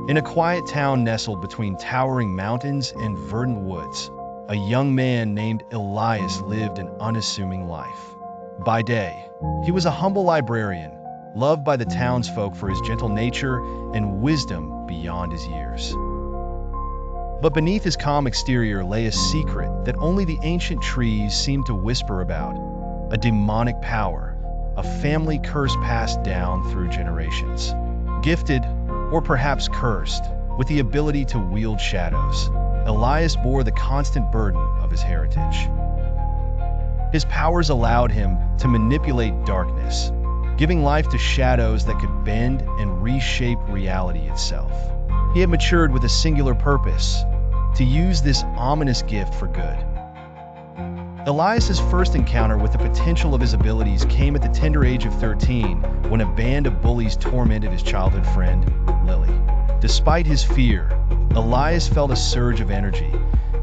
In a quiet town nestled between towering mountains and verdant woods, a young man named Elias lived an unassuming life. By day, he was a humble librarian, loved by the townsfolk for his gentle nature and wisdom beyond his years. But beneath his calm exterior lay a secret that only the ancient trees seemed to whisper about: a demonic power, a family curse passed down through generations. Gifted, or perhaps cursed, with the ability to wield shadows, Elias bore the constant burden of his heritage. His powers allowed him to manipulate darkness, giving life to shadows that could bend and reshape reality itself. He had matured with a singular purpose: to use this ominous gift for good. Elias's first encounter with the potential of his abilities came at the tender age of 13, when a band of bullies tormented his childhood friend, Lily. Despite his fear, Elias felt a surge of energy,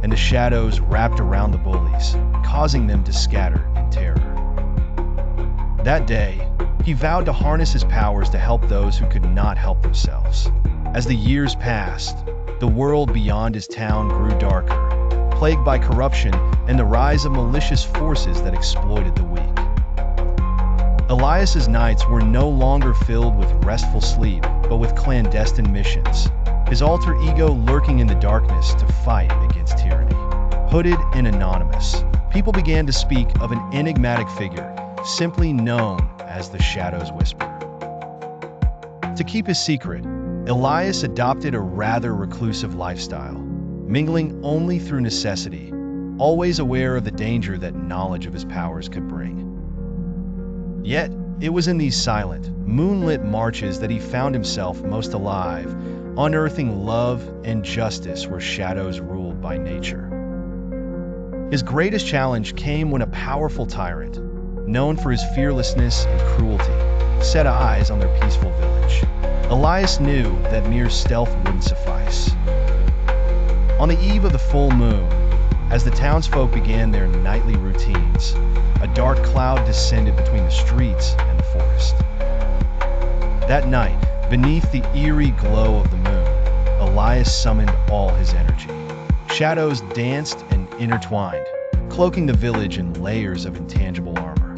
and the shadows wrapped around the bullies, causing them to scatter in terror. That day, he vowed to harness his powers to help those who could not help themselves. As the years passed, the world beyond his town grew darker, plagued by corruption and the rise of malicious forces that exploited the weak. Elias's nights were no longer filled with restful sleep, but with clandestine missions, his alter ego lurking in the darkness to fight against tyranny. Hooded and anonymous, people began to speak of an enigmatic figure, simply known as the Shadows Whisperer. To keep his secret, Elias adopted a rather reclusive lifestyle, mingling only through necessity, always aware of the danger that knowledge of his powers could bring. Yet, it was in these silent, moonlit marches that he found himself most alive, unearthing love and justice where shadows ruled by nature. His greatest challenge came when a powerful tyrant, known for his fearlessness and cruelty, set eyes on their peaceful village. Elias knew that mere stealth wouldn't suffice. On the eve of the full moon, as the townsfolk began their nightly routines, a dark cloud descended between the streets and the forest. That night, beneath the eerie glow of the moon, Elias summoned all his energy. Shadows danced and intertwined, cloaking the village in layers of intangible armor.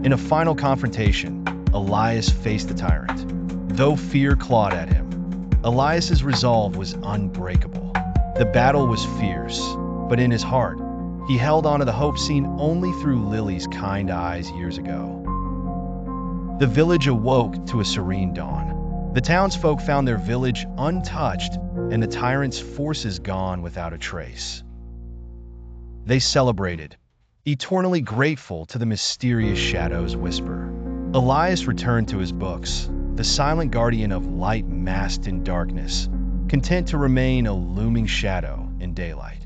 In a final confrontation, Elias faced the tyrant. Though fear clawed at him, Elias's resolve was unbreakable. The battle was fierce, but in his heart, he held on to the hope seen only through Lily's kind eyes years ago. The village awoke to a serene dawn. The townsfolk found their village untouched and the tyrant's forces gone without a trace. They celebrated, eternally grateful to the mysterious Shadows Whisperer. Elias returned to his books, the silent guardian of light masked in darkness, content to remain a looming shadow in daylight.